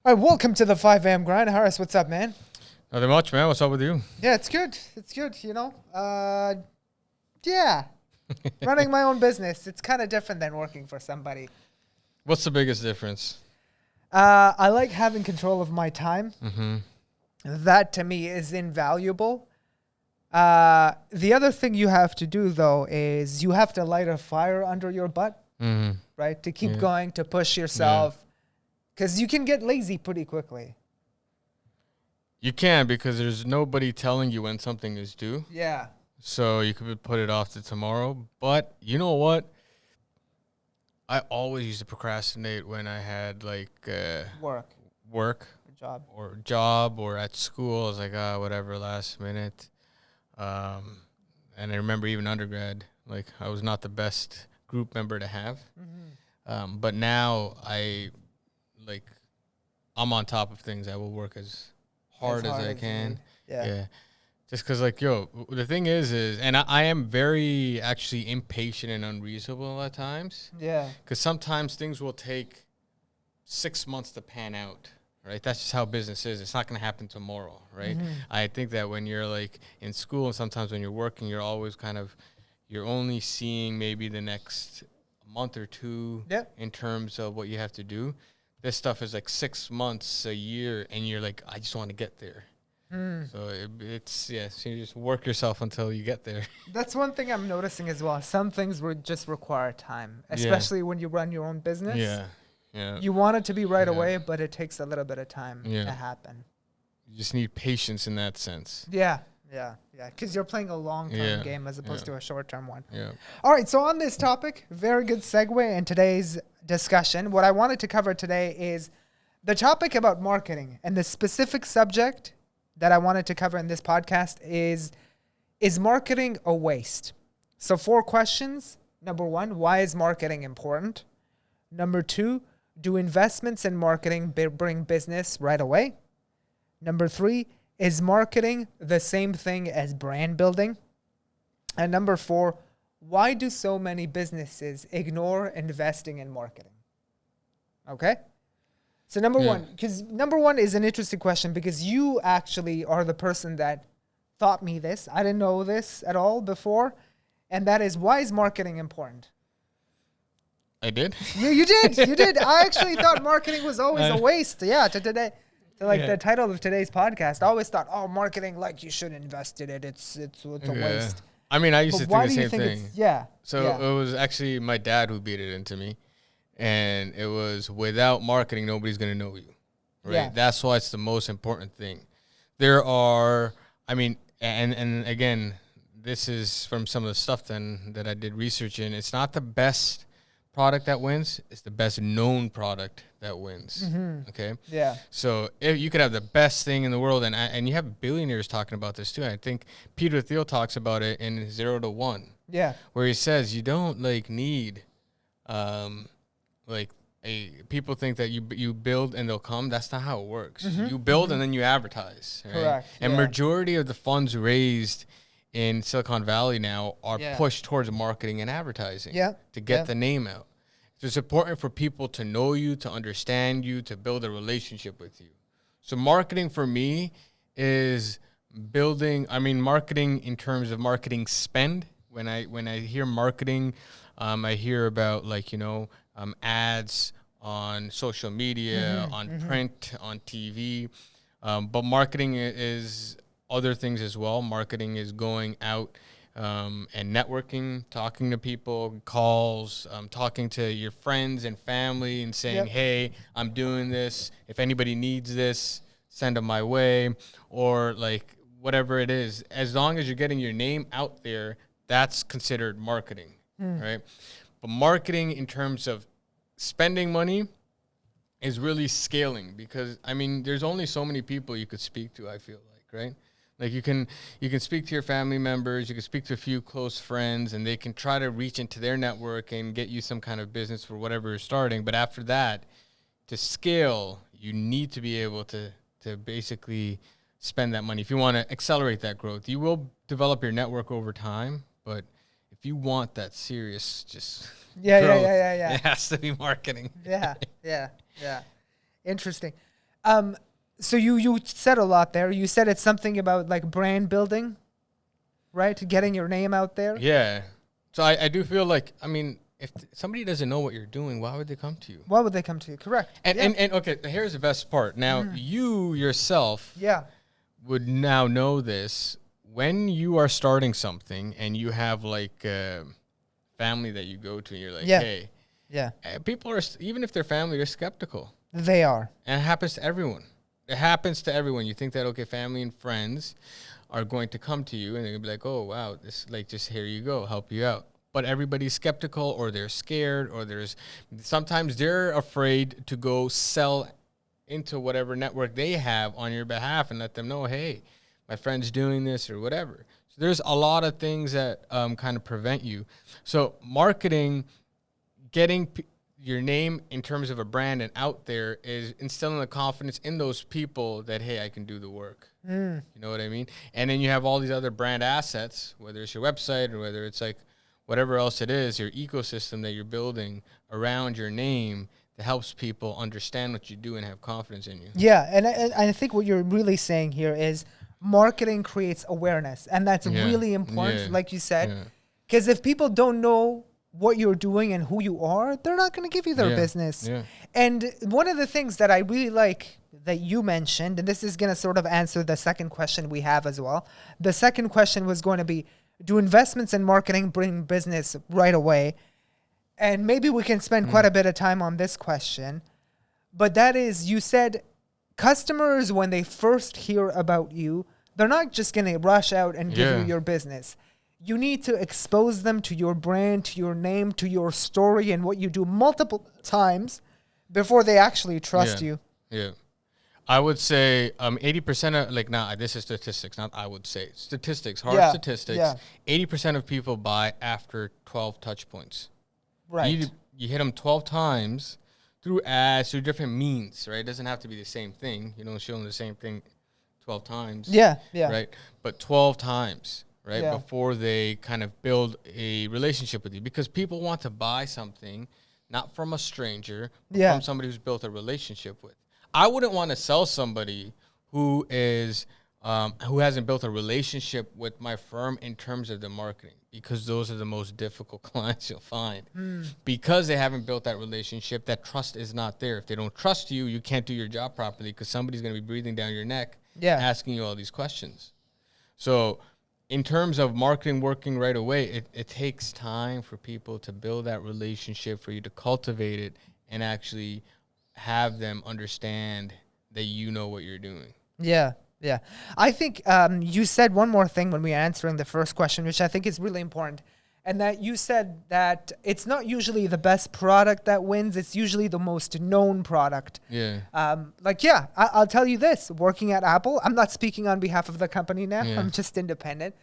All right, welcome to the 5 a.m. grind. Harris, what's up, man? Nothing much, man. What's up with you? Yeah, it's good. It's good, yeah. Running my own business. It's kind of different than working for somebody. What's the biggest difference? I like having control of my time. Mm-hmm. That, to me, is invaluable. The other thing you have to do, though, is you have to light a fire under your butt, right? To keep going, to push yourself. Because you can get lazy pretty quickly. You can, because there's nobody telling you when something is due. Yeah. So you could put it off to tomorrow. But you know what? I always used to procrastinate when I had work job or at school. I was like, whatever, last minute. And I remember even undergrad, like I was not the best group member to have. Mm-hmm. But now I'm on top of things. I will work as hard as I can. Yeah. Just because, the thing is, and I am very actually impatient and unreasonable at times. Yeah. Because sometimes things will take 6 months to pan out, right? That's just how business is. It's not going to happen tomorrow, right? Mm-hmm. I think that when you're, in school and sometimes when you're working, you're always you're only seeing maybe the next month or two in terms of what you have to do. This stuff is 6 months, a year, and you're like, I just want to get there. So so you just work yourself until you get there. That's one thing I'm noticing as well. Some things would just require time, especially when you run your own business. Yeah. You want it to be right away, but it takes a little bit of time to happen. You just need patience in that sense. Yeah. Because you're playing a long-term game as opposed to a short-term one. Yeah. All right, so on this topic, very good segue in today's discussion. What I wanted to cover today is the topic about marketing, and the specific subject that I wanted to cover in this podcast is marketing a waste? So 4 questions. Number 1, why is marketing important? Number 2, do investments in marketing bring business right away? Number 3, is marketing the same thing as brand building? And number 4, why do so many businesses ignore investing in marketing? Okay? So number 1, because number 1 is an interesting question because you actually are the person that taught me this. I didn't know this at all before. And that is, why is marketing important? I did? You did. You did. I actually thought marketing was always a waste. Yeah, the title of today's podcast, I always thought, marketing, you should invest in it. It's a waste. I mean, I used to think the same thing. It was actually my dad who beat it into me. And it was, without marketing, nobody's going to know you, right? Yeah. That's why it's the most important thing. There are, and again, this is from some of the stuff that I did research in. It's not the best product that wins. It's the best known product that wins, okay? Yeah. So if you could have the best thing in the world, and you have billionaires talking about this too. I think Peter Thiel talks about it in 0 to 1. Yeah. Where he says you don't need... people think that you build and they'll come. That's not how it works. You build and then you advertise. Right? Correct. And majority of the funds raised in Silicon Valley now are pushed towards marketing and advertising to get the name out. So it's important for people to know you, to understand you, to build a relationship with you. So marketing for me is marketing in terms of marketing spend. When I hear marketing, I hear about ads on social media, on print, on TV. But marketing is other things as well. Marketing is going out and networking, talking to people, calls, talking to your friends and family and saying, hey, I'm doing this. If anybody needs this, send them my way. Or whatever it is. As long as you're getting your name out there, that's considered marketing, right? But marketing in terms of spending money is really scaling because, there's only so many people you could speak to, I feel right? You can speak to your family members, you can speak to a few close friends, and they can try to reach into their network and get you some kind of business for whatever you're starting. But after that, to scale, you need to be able to basically spend that money. If you want to accelerate that growth, you will develop your network over time, but if you want that serious growth, it has to be marketing. Yeah. Interesting. So you said a lot there. You said it's something about like brand building, right? Getting your name out there. Yeah. So I do feel like, I mean, if somebody doesn't know what you're doing, why would they come to you? Why would they come to you? Correct. And okay, here's the best part. Now, you yourself would now know this. When you are starting something and you have like a family that you go to and you're like, hey, people are, even if they're family, they're skeptical. They are. And it happens to everyone. It happens to everyone. You think that, okay, family and friends are going to come to you and they're going to be like, oh, wow, this, like, just here you go, help you out. But everybody's skeptical, or they're scared, or sometimes they're afraid to go sell into whatever network they have on your behalf and let them know, hey, my friend's doing this or whatever. So there's a lot of things that kind of prevent you. So marketing, getting your name in terms of a brand and out there is instilling the confidence in those people that, hey, I can do the work. You know what I mean? And then you have all these other brand assets, whether it's your website or whether it's like whatever else it is, your ecosystem that you're building around your name that helps people understand what you do and have confidence in you. Yeah, and I think what you're really saying here is marketing creates awareness, and that's really important, like you said, because if people don't know what you're doing and who you are, they're not going to give you their business. And one of the things that I really like that you mentioned, and this is going to sort of answer the second question we have as well. The second question was going to be, do investments in marketing bring business right away? And maybe we can spend quite a bit of time on this question. But that is, you said customers, when they first hear about you, they're not just going to rush out and give you your business. You need to expose them to your brand, to your name, to your story, and what you do multiple times before they actually trust you. Yeah. I would say 80% of, like, this is statistics, not I would say. Statistics, hard statistics. 80% of people buy after 12 touch points. Right. You hit them 12 times through ads, through different means, right? It doesn't have to be the same thing. You don't show them the same thing 12 times. Yeah. Right? But 12 times, right? Before they kind of build a relationship with you. Because people want to buy something, not from a stranger, but from somebody who's built a relationship with. I wouldn't want to sell somebody who is who hasn't built a relationship with my firm in terms of the marketing, because those are the most difficult clients you'll find. Because they haven't built that relationship, that trust is not there. If they don't trust you, you can't do your job properly, because somebody's going to be breathing down your neck asking you all these questions. So in terms of marketing working right away, it takes time for people to build that relationship, for you to cultivate it and actually have them understand that you know what you're doing. Yeah. I think you said one more thing when we were answering the first question, which I think is really important. And that you said that it's not usually the best product that wins. It's usually the most known product. Yeah. I'll tell you this. Working at Apple, I'm not speaking on behalf of the company now. I'm just independent.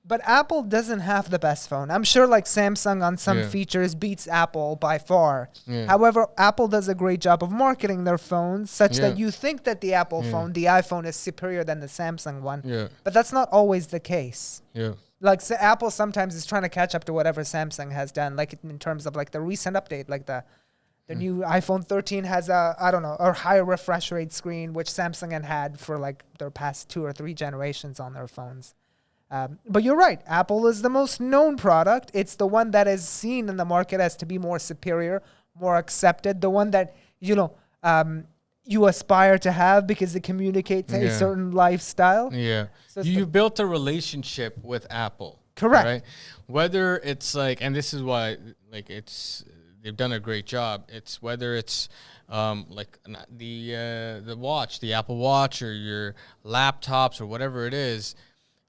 But Apple doesn't have the best phone. I'm sure like Samsung on some features beats Apple by far. However, Apple does a great job of marketing their phones such that you think that the Apple phone, the iPhone, is superior than the Samsung one. But that's not always the case. Like Apple sometimes is trying to catch up to whatever Samsung has done, like in terms of like the recent update, like the new iPhone 13 has a higher refresh rate screen, which Samsung had for like their past 2 or 3 generations on their phones. But you're right. Apple is the most known product. It's the one that is seen in the market as to be more superior, more accepted, the one that, you aspire to have because it communicates a certain lifestyle. So you built a relationship with Apple. Correct. Right? Whether it's like, and this is why, like, they've done a great job. It's whether it's like the watch, the Apple Watch, or your laptops or whatever it is.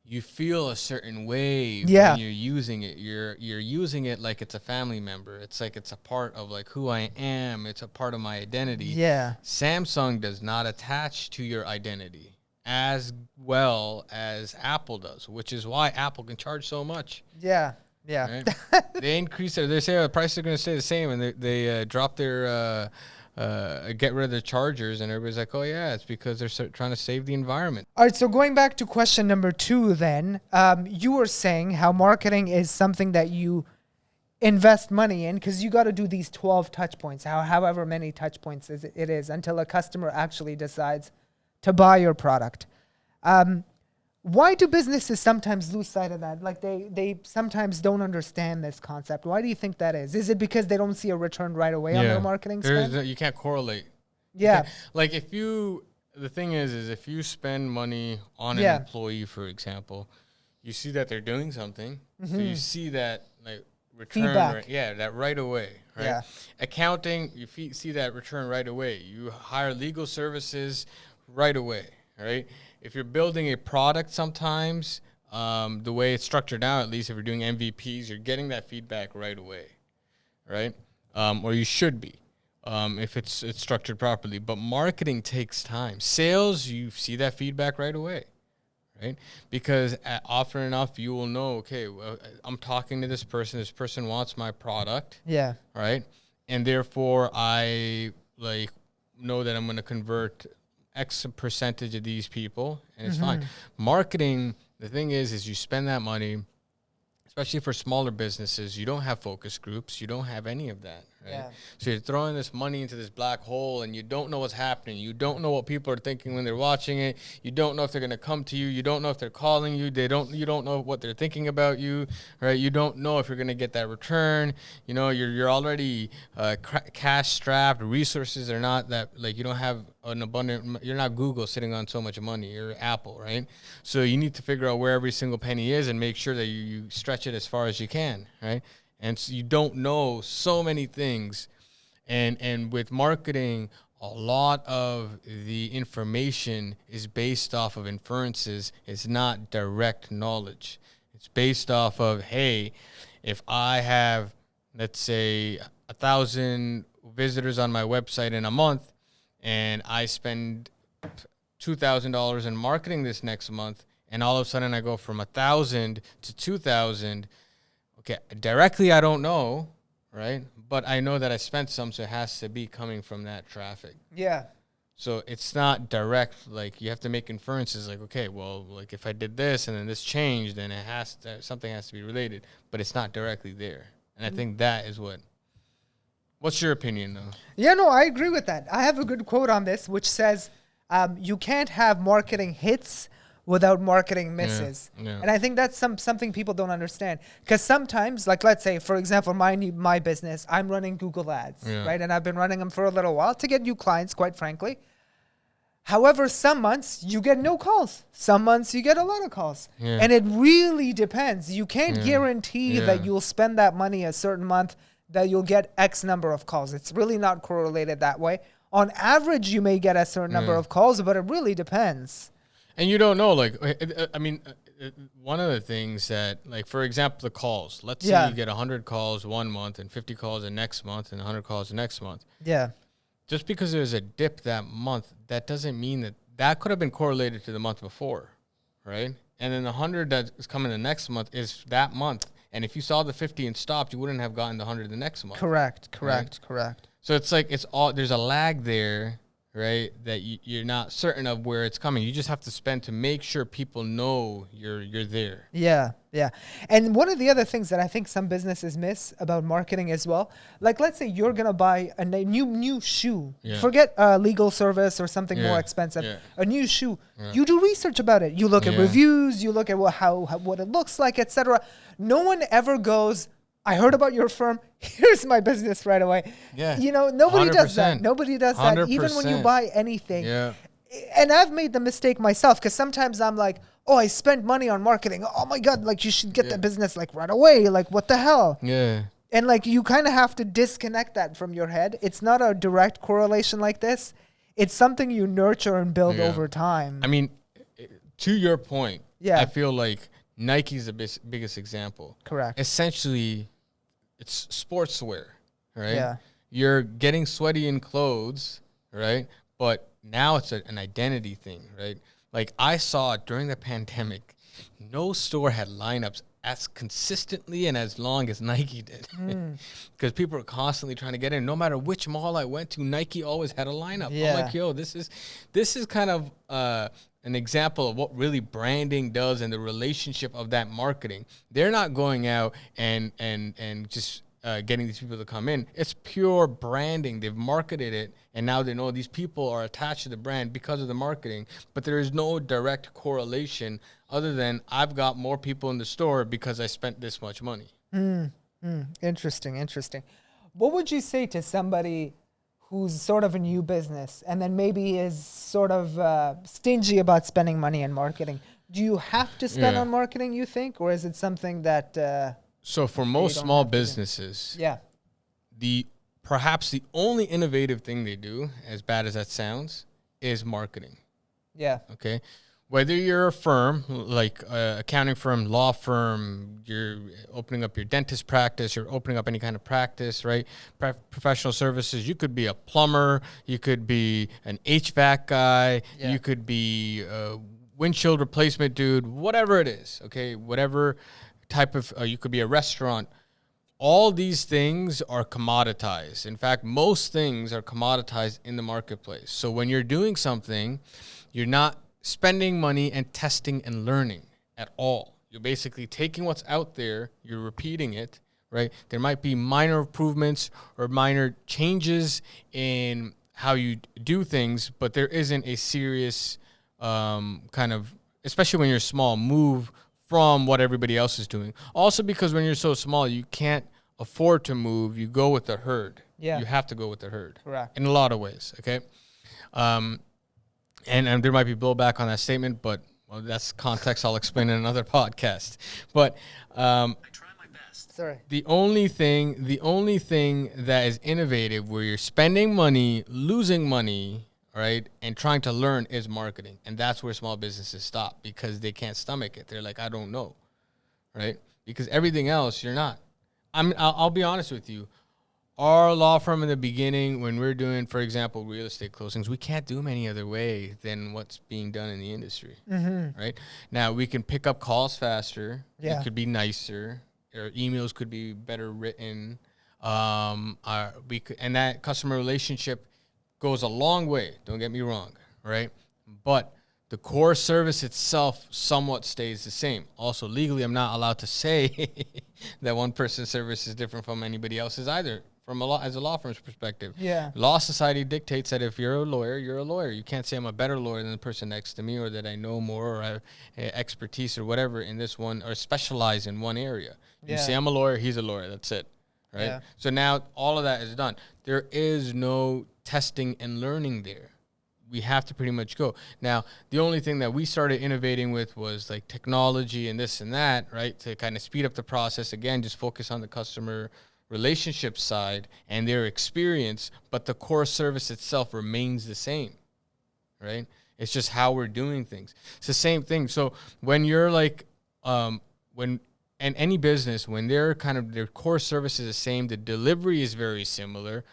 You feel a certain way when you're using it. You're using it like it's a family member. It's like it's a part of like who I am. It's a part of my identity. Samsung does not attach to your identity as well as Apple does, which is why Apple can charge so much. Right? They increase it. They say the prices are going to stay the same, and they drop their get rid of the chargers, and everybody's like, oh yeah, it's because they're trying to save the environment. All right, so going back to question number 2 then, you were saying how marketing is something that invest money in, because you got to do these 12 touch points, however many touch points it is, until a customer actually decides to buy your product. Why do businesses sometimes lose sight of that? Like they sometimes don't understand this concept. Why do you think that is? Is it because they don't see a return right away on their marketing spend? You can't correlate. Yeah. Like the thing is if you spend money on an employee, for example, you see that they're doing something. So you see that like return. Feedback. That right away. Right. Yeah. Accounting, you see that return right away. You hire legal services right away. Right. If you're building a product, sometimes the way it's structured now, at least if you're doing MVPs, you're getting that feedback right away, right? Or you should be, if it's structured properly. But marketing takes time. Sales, you see that feedback right away, right? Because often enough, you will know, okay, well, I'm talking to this person. This person wants my product, right? And therefore, I know that I'm going to convert X percentage of these people, and it's fine. Marketing, the thing is you spend that money, especially for smaller businesses. You don't have focus groups. You don't have any of that, right? Yeah. So you're throwing this money into this black hole, and you don't know what's happening. You don't know what people are thinking when they're watching it. You don't know if they're going to come to you. You don't know if they're calling you. You don't know what they're thinking about you, right? You don't know if you're going to get that return. You know, you're already cash strapped. Resources are not that, like, you don't have an abundant, you're not Google sitting on so much money. You're Apple, right? So you need to figure out where every single penny is and make sure that you stretch it as far as you can, right? And so you don't know so many things. And with marketing, a lot of the information is based off of inferences. It's not direct knowledge. It's based off of, hey, if I have, let's say, 1,000 visitors on my website in a month, and I spend $2,000 in marketing this next month, and all of a sudden I go from 1,000 to 2,000. Okay, directly I don't know, right? But I know that I spent some, so it has to be coming from that traffic. Yeah. So it's not direct. Like, you have to make inferences. Like, okay, well, like if I did this and then this changed, then something has to be related. But it's not directly there, and I think that is what. What's your opinion, though? Yeah, no, I agree with that. I have a good quote on this, which says, you can't have marketing hits without marketing misses. Yeah. And I think that's something people don't understand. Because sometimes, like, let's say, for example, my business, I'm running Google Ads, right? And I've been running them for a little while to get new clients, quite frankly. However, some months you get no calls. Some months you get a lot of calls. Yeah. And it really depends. You can't guarantee that you'll spend that money a certain month, that you'll get X number of calls. It's really not correlated that way. On average, you may get a certain number of calls, but it really depends. And you don't know, like, I mean, one of the things that, like, for example, the calls. Let's say you get 100 calls one month and 50 calls the next month and 100 calls the next month. Yeah. Just because there's a dip that month, that doesn't mean that could have been correlated to the month before, right? And then the 100 that is coming the next month is that month. And if you saw the 50 and stopped, you wouldn't have gotten the 100 the next month. Correct. So it's like there's a lag there, right, that you're not certain of where it's coming. You just have to spend to make sure people know you're there. Yeah. And one of the other things that I think some businesses miss about marketing as well, like, let's say you're going to buy a new shoe. Yeah. Forget a legal service or something more expensive. Yeah. A new shoe. Yeah. You do research about it. You look at reviews. You look at what it looks like, etc. No one ever goes, I heard about your firm. Here's my business right away. Yeah. You know, nobody 100%. Does that. Nobody does 100%. That. Even when you buy anything. Yeah. And I've made the mistake myself, because sometimes I'm like, oh, I spent money on marketing. Oh my God, like, you should get the business like right away. Like, what the hell? Yeah. And like, you kind of have to disconnect that from your head. It's not a direct correlation like this. It's something you nurture and build over time. I mean, to your point, I feel like Nike's the biggest example. Correct. Essentially, it's sportswear, right? Yeah. You're getting sweaty in clothes, right? But now it's an identity thing, right? Like, I saw during the pandemic, no store had lineups as consistently and as long as Nike did. Because people were constantly trying to get in. No matter which mall I went to, Nike always had a lineup. Yeah. I'm like, yo, this is kind of an example of what really branding does and the relationship of that marketing. They're not going out and just getting these people to come in. It's pure branding. They've marketed it, and now they know these people are attached to the brand because of the marketing. But there is no direct correlation other than I've got more people in the store because I spent this much money. Interesting. What would you say to somebody who's sort of a new business and then maybe is sort of stingy about spending money in marketing? Do you have to spend on marketing, you think, or is it something that... So for most small businesses, perhaps the only innovative thing they do, as bad as that sounds, is marketing. Yeah. Okay. Whether you're a firm, like accounting firm, law firm, you're opening up your dentist practice, you're opening up any kind of practice, right? Professional services. You could be a plumber. You could be an HVAC guy. Yeah. You could be a windshield replacement dude, whatever it is. Okay. Whatever type of, you could be a restaurant. All these things are commoditized. In fact, most things are commoditized in the marketplace. So when you're doing something, you're not spending money and testing and learning at all. You're basically taking what's out there, you're repeating it, right? There might be minor improvements or minor changes in how you do things, but there isn't a serious kind of, especially when you're small, move from what everybody else is doing. Also because when you're so small, you can't afford to move. You go with the herd. Yeah. You have to go with the herd. Correct. In a lot of ways, okay? And there might be blowback on that statement, but that's context I'll explain in another podcast. But I try my best. Sorry. The only thing that is innovative where you're spending money, losing money, right, and trying to learn is marketing. And that's where small businesses stop because they can't stomach it. They're like, I don't know, right? Because everything else, you're not. I'll be honest with you. Our law firm in the beginning, when we're doing, for example, real estate closings, we can't do them any other way than what's being done in the industry, right? Now, we can pick up calls faster. Yeah. It could be nicer. Our emails could be better written. And that customer relationship goes a long way, don't get me wrong, right? But the core service itself somewhat stays the same. Also, legally, I'm not allowed to say that one person's service is different from anybody else's either, as a law firm's perspective. Yeah. Law society dictates that if you're a lawyer, you're a lawyer. You can't say I'm a better lawyer than the person next to me or that I know more or have expertise or whatever in this one or specialize in one area. You say I'm a lawyer, he's a lawyer. That's it, right? Yeah. So now all of that is done. There is no testing and learning there. We have to pretty much go. Now, the only thing that we started innovating with was like technology and this and that, right? To kind of speed up the process. Again, just focus on the customer relationship side and their experience, but the core service itself remains the same, right? It's just how we're doing things. It's the same thing. So when you're like, and any business, when their core service is the same, the delivery is very similar.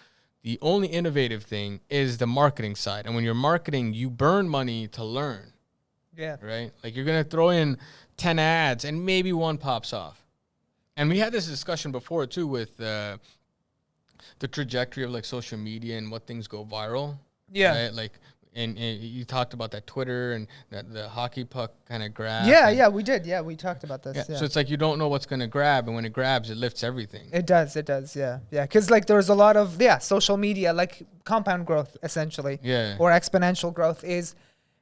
The only innovative thing is the marketing side. And when you're marketing, you burn money to learn. Yeah. Right? Like you're going to throw in 10 ads and maybe one pops off. And we had this discussion before too with the trajectory of like social media and what things go viral. Yeah. Right? Like, and you talked about that Twitter and that the hockey puck kind of grab. Yeah, we did. Yeah, we talked about this. Yeah. So it's like you don't know what's going to grab, and when it grabs, it lifts everything. It does. Yeah. Because like there's a lot of social media, like compound growth essentially. Yeah. Or exponential growth is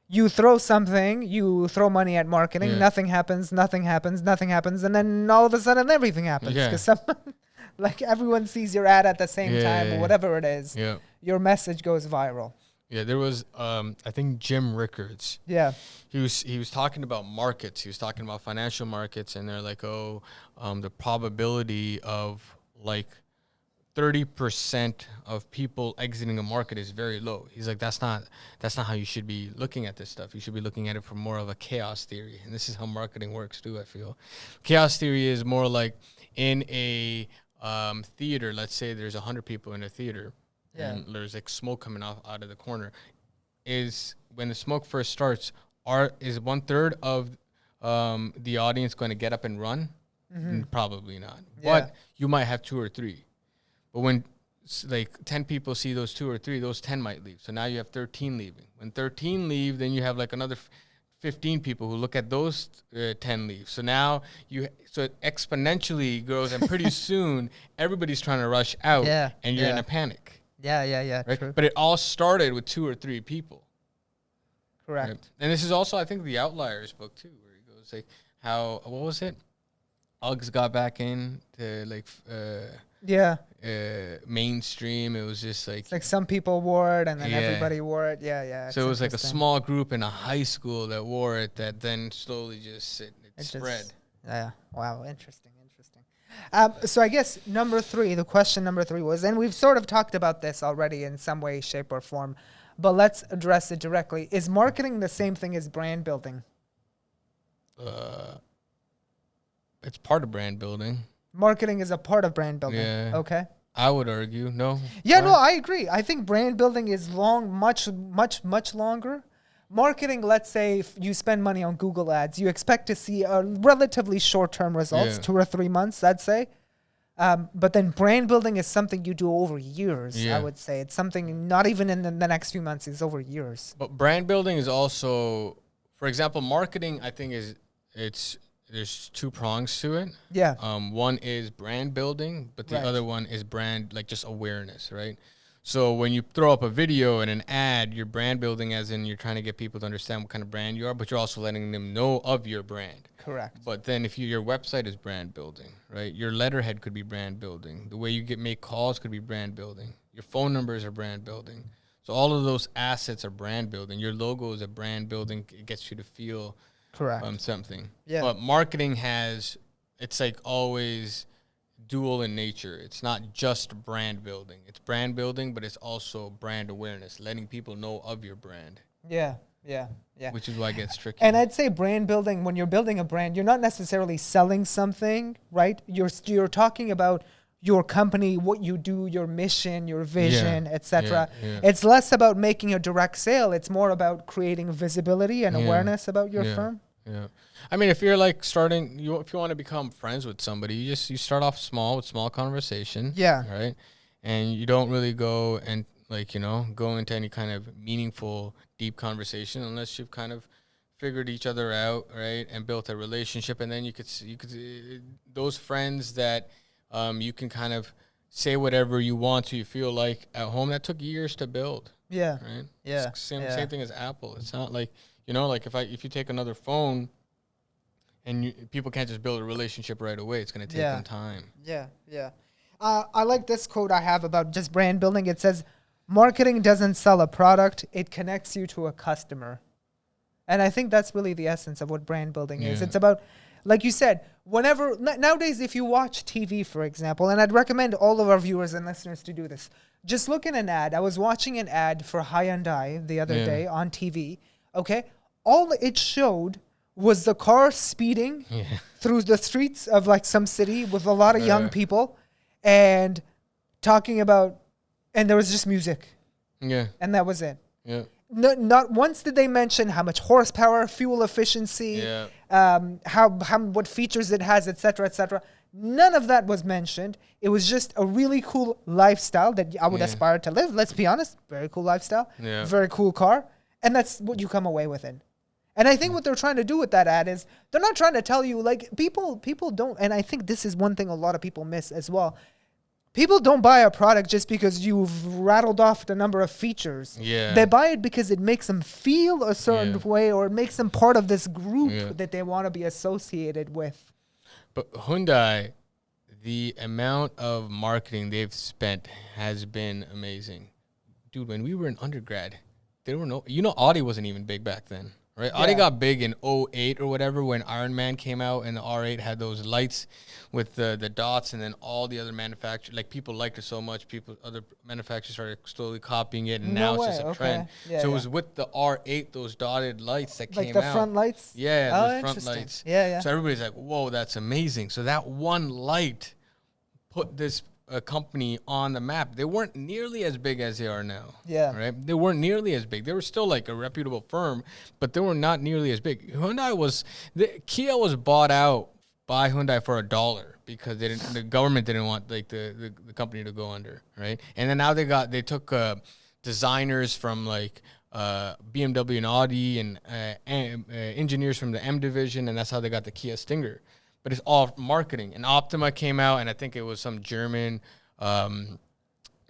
you throw something, you throw money at marketing, nothing happens, and then all of a sudden everything happens because someone, like everyone sees your ad at the same time or whatever it is. Yeah. Your message goes viral. Yeah, there was, I think Jim Rickards. Yeah. He was talking about markets. He was talking about financial markets, and they're like, the probability of like 30% of people exiting a market is very low. He's like, that's not how you should be looking at this stuff. You should be looking at it from more of a chaos theory. And this is how marketing works too, I feel. Chaos theory is more like in a theater, let's say there's 100 people in a theater. Yeah. And there's like smoke coming out of the corner. Is when the smoke first starts, is 1/3 of the audience going to get up and run? Mm-hmm. Probably not. Yeah. But you might have 2 or 3. But when like 10 people see those 2 or 3, those 10 might leave. So now you have 13 leaving. When 13 leave, then you have like another 15 people who look at those 10 leaves. So now so it exponentially grows, and pretty soon everybody's trying to rush out, and you're in a panic. Yeah. Right? True. But it all started with 2 or 3 people. Correct. Right? And this is also, I think, the Outliers book too, where he goes like, how, what was it? Uggs got back into like mainstream. It was just like, it's like some people wore it and then everybody wore it. Yeah. So it was like a small group in a high school that wore it that then slowly just it spread. Wow. Interesting. So I guess the question number 3 was, and we've sort of talked about this already in some way, shape, or form, but let's address it directly. Is marketing the same thing as brand building? It's part of brand building. Marketing is a part of brand building. Yeah. Okay. I would argue no. Yeah, no, I agree. I think brand building is much longer. Marketing, let's say if you spend money on Google Ads, you expect to see a relatively short-term results, 2 or 3 months, I'd say. But then brand building is something you do over years, I would say. It's something not even in the next few months, it's over years. But brand building is also, for example, marketing, I think there's 2 prongs to it. Yeah. One is brand building, but the other one is brand, like just awareness, right? So when you throw up a video and an ad, you're brand building as in you're trying to get people to understand what kind of brand you are, but you're also letting them know of your brand. Correct. But then if your website is brand building, right? Your letterhead could be brand building. The way you make calls could be brand building. Your phone numbers are brand building. So all of those assets are brand building. Your logo is a brand building. It gets you to feel something. Yeah. But marketing it's like always dual in nature. It's not just brand building. It's brand building, but it's also brand awareness, letting people know of your brand. Yeah. Which is why it gets tricky. And I'd say brand building, when you're building a brand, you're not necessarily selling something, right? You're talking about your company, what you do, your mission, your vision, etc. It's less about making a direct sale. It's more about creating visibility and awareness about your firm. Yeah. I mean, if you're like if you want to become friends with somebody, you start off small with small conversation. Yeah. Right. And you don't really go and go into any kind of meaningful, deep conversation unless you've kind of figured each other out, right, and built a relationship. And then you could those friends that you can kind of say whatever you want to, you feel like at home. That took years to build. Yeah. Right. Yeah. Same thing as Apple. It's not like like if you take another phone and people can't just build a relationship right away. It's going to take them time. Yeah. I like this quote I have about just brand building. It says, marketing doesn't sell a product. It connects you to a customer. And I think that's really the essence of what brand building is. It's about, like you said, nowadays, if you watch TV, for example, and I'd recommend all of our viewers and listeners to do this, just look at an ad. I was watching an ad for Hyundai the other day on TV. Okay. All it showed was the car speeding through the streets of like some city with a lot of young people and talking about, and there was just music. Yeah. And that was it. Yeah. Not once did they mention how much horsepower, fuel efficiency, what features it has, etc., etc. None of that was mentioned. It was just a really cool lifestyle that I would aspire to live. Let's be honest. Very cool lifestyle. Yeah. Very cool car. And that's what you come away with in. And I think what they're trying to do with that ad is they're not trying to tell you, like, people don't, and I think this is one thing a lot of people miss as well. People don't buy a product just because you've rattled off the number of features. Yeah. They buy it because it makes them feel a certain way, or it makes them part of this group that they want to be associated with. But Hyundai, the amount of marketing they've spent has been amazing. Dude, when we were in undergrad, there were Audi wasn't even big back then. Right, Audi got big in 2008 or whatever when Iron Man came out and the R8 had those lights with the dots, and then all the other manufacturers, like people liked it so much, other manufacturers started slowly copying it, and now it's just a trend. Yeah, so it was with the R8, those dotted lights that came out. Like the front lights? Yeah, the front lights. Yeah. So everybody's like, whoa, that's amazing. So that one light put this company on the map. They weren't nearly as big as they are now. Yeah. Right? They weren't nearly as big. They were still like a reputable firm, but they were not nearly as big. Kia was bought out by Hyundai for $1 because the government didn't want like the company to go under, right? And then now they took designers from like BMW and Audi and engineers from the M division, and that's how they got the Kia Stinger. But it's all marketing. And Optima came out, and I think it was some German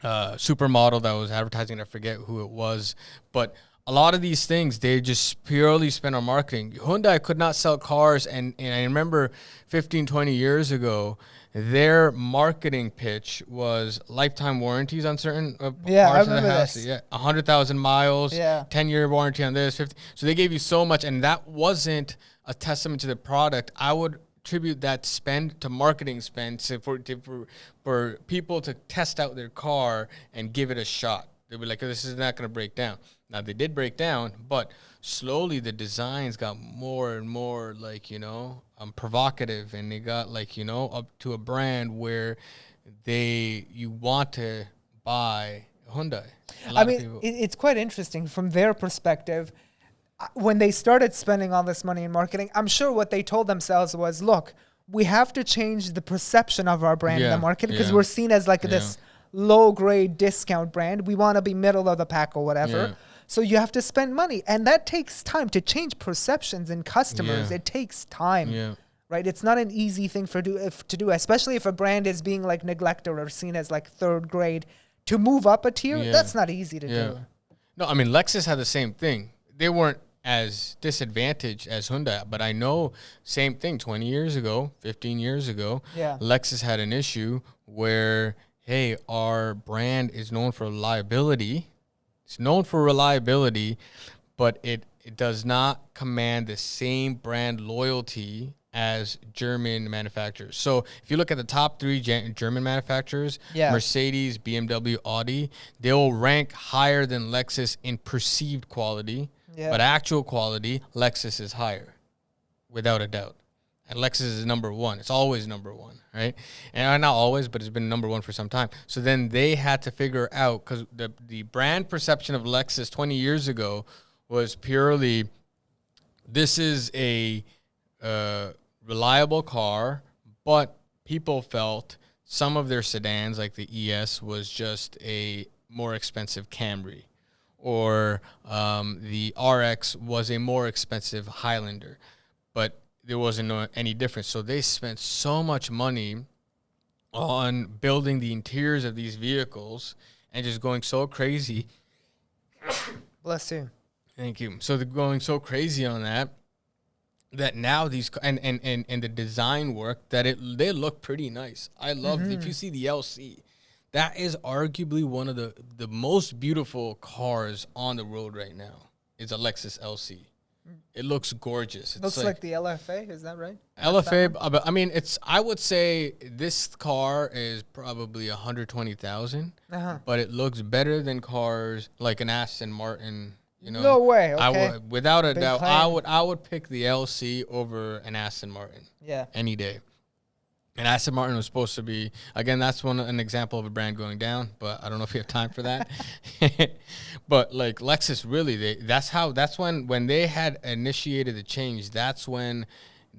supermodel that was advertising. I forget who it was, but a lot of these things, they just purely spend on marketing. Hyundai could not sell cars, and I remember 15, 20 years ago, their marketing pitch was lifetime warranties on certain parts of the house. This. Yeah, 100,000 miles, 10-year warranty on this, 50. So they gave you so much, and that wasn't a testament to the product. I would attribute that spend to marketing spend for people to test out their car and give it a shot. They were like, oh, this is not going to break down. Now, they did break down, but slowly the designs got more and more, like, provocative, and they got, like, up to a brand where you want to buy Hyundai. I mean, it's quite interesting from their perspective. When they started spending all this money in marketing, I'm sure what they told themselves was, look, we have to change the perception of our brand in the market because we're seen as like this low-grade discount brand. We want to be middle of the pack or whatever. Yeah. So you have to spend money. And that takes time to change perceptions in customers. Yeah. It takes time, right? It's not an easy thing to do, especially if a brand is being like neglected or seen as like third grade. To move up a tier, that's not easy to do. No, I mean, Lexus had the same thing. They weren't as disadvantaged as Hyundai, but I know same thing 20 years ago, 15 years ago, Lexus had an issue where, hey, our brand is known for reliability. It's known for reliability, but it does not command the same brand loyalty as German manufacturers. So if you look at the top three German manufacturers, Mercedes, BMW, Audi, they will rank higher than Lexus in perceived quality, but actual quality, Lexus is higher, without a doubt. And Lexus is number one. It's always number one, right? And not always, but it's been number one for some time. So then they had to figure out, because the brand perception of Lexus 20 years ago was purely, this is a reliable car, but people felt some of their sedans, like the ES, was just a more expensive Camry, or the RX was a more expensive Highlander. But there wasn't any difference. So they spent so much money on building the interiors of these vehicles and just going so crazy. Bless you. Thank you. So they're going so crazy on that now these and the design work they look pretty nice. I love if you see the LC, that is arguably one of the most beautiful cars on the road right now. Is a Lexus LC. It looks gorgeous. It looks like the LFA, is that right? LFA, but I mean, I would say this car is probably $120,000, but it looks better than cars like an Aston Martin. No way. Okay. I would, without a doubt, I would pick the LC over an Aston Martin. Yeah. Any day. And Aston Martin was supposed to be, again, that's an example of a brand going down, but I don't know if you have time for that. But like Lexus, really, that's when they had initiated the change, that's when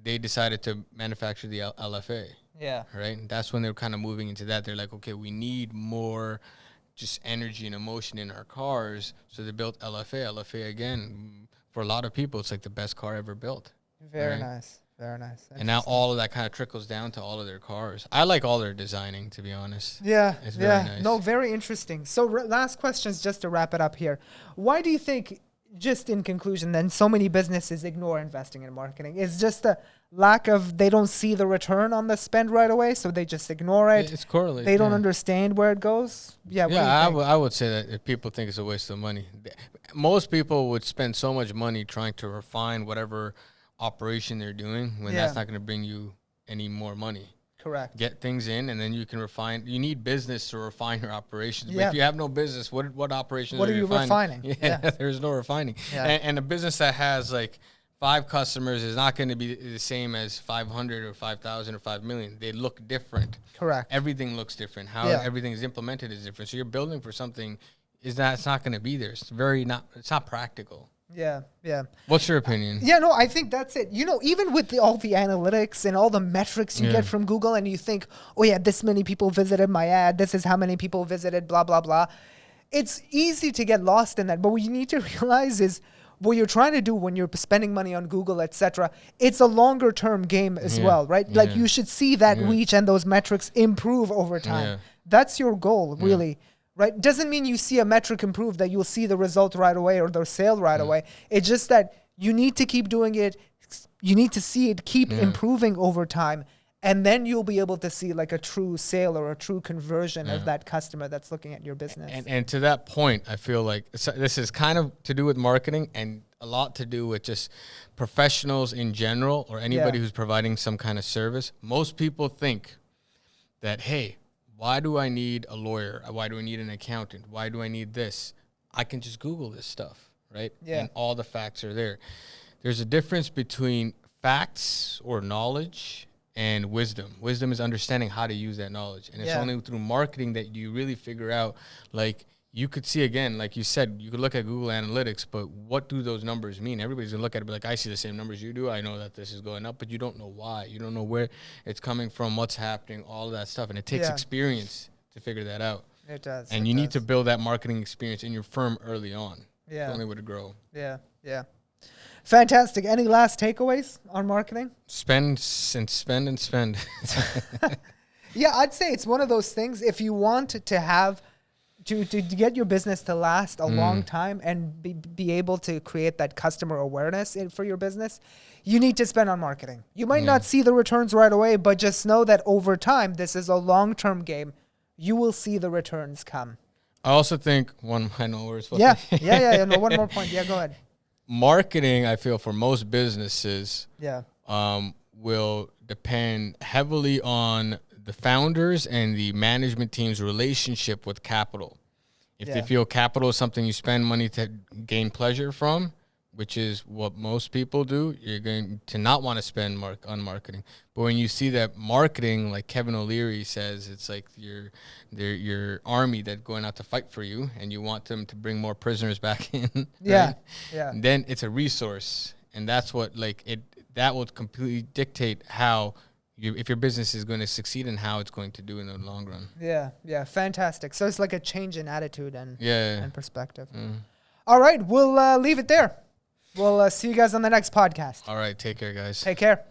they decided to manufacture the LFA. Yeah. Right? And that's when they were kind of moving into that. They're like, okay, we need more just energy and emotion in our cars. So they built LFA. LFA, again, for a lot of people, it's like the best car ever built. Very nice. Very nice. And now all of that kind of trickles down to all of their cars. I like all their designing, to be honest. Yeah, it's very nice. No, very interesting. So last questions, just to wrap it up here. Why do you think, just in conclusion, then so many businesses ignore investing in marketing? Is just a lack of, they don't see the return on the spend right away, so they just ignore it? It's correlated. They don't understand where it goes? Yeah, I would say that if people think it's a waste of money. Most people would spend so much money trying to refine whatever operation they're doing when that's not going to bring you any more money. Correct. Get things in, and then you can refine. You need business to refine your operations. But if you have no business, what operations are you refining? There's no refining. Yeah. And a business that has like 5 customers is not going to be the same as 500 or 5,000 or 5 million. They look different. Correct. Everything looks different. How everything is implemented is different. So you're building for something it's not going to be there. It's not practical. Yeah. What's your opinion? Yeah, no, I think that's it. Even with all the analytics and all the metrics you get from Google, and you think, oh yeah, this many people visited my ad, this is how many people visited, blah, blah, blah. it's easy to get lost in that. But what you need to realize is what you're trying to do when you're spending money on Google, etc. It's a longer term game as well, right? Like you should see that reach and those metrics improve over time. Yeah. That's your goal, really. Right? Doesn't mean you see a metric improve that you'll see the result right away or the sale right away. It's just that you need to keep doing it. You need to see it keep improving over time. And then you'll be able to see like a true sale or a true conversion of that customer that's looking at your business. And to that point, I feel like this is kind of to do with marketing and a lot to do with just professionals in general or anybody who's providing some kind of service. Most people think that, hey, why do I need a lawyer? Why do I need an accountant? Why do I need this? I can just Google this stuff, right? Yeah. And all the facts are there. There's a difference between facts or knowledge and wisdom. Wisdom is understanding how to use that knowledge. And it's only through marketing that you really figure out, like, you could see, again, like you said, you could look at Google Analytics, but what do those numbers mean? Everybody's going to look at it and be like, I see the same numbers you do. I know that this is going up, but you don't know why. You don't know where it's coming from, what's happening, all of that stuff. And it takes experience to figure that out. It does. And you need to build that marketing experience in your firm early on. Yeah. It's the only way to grow. Yeah, yeah. Fantastic. Any last takeaways on marketing? Spend and spend and spend. Yeah, I'd say it's one of those things. If you want to have to get your business to last a long time and be able to create that customer awareness for your business, you need to spend on marketing. You might not see the returns right away, but just know that over time, this is a long-term game. You will see the returns come. I also think I know we're supposed to. Yeah. No, one more point. Yeah, go ahead. Marketing, I feel, for most businesses will depend heavily on the founders and the management team's relationship with capital. If they feel capital is something you spend money to gain pleasure from, which is what most people do, you're going to not want to spend on marketing. But when you see that marketing, like Kevin O'Leary says, it's like your army that's going out to fight for you, and you want them to bring more prisoners back in. Right? Yeah. And then it's a resource, and that's what that will completely dictate how if your business is going to succeed and how it's going to do in the long run. Yeah, fantastic. So it's like a change in attitude and perspective. All right, we'll leave it there. We'll see you guys on the next podcast. All right, take care, guys. Take care.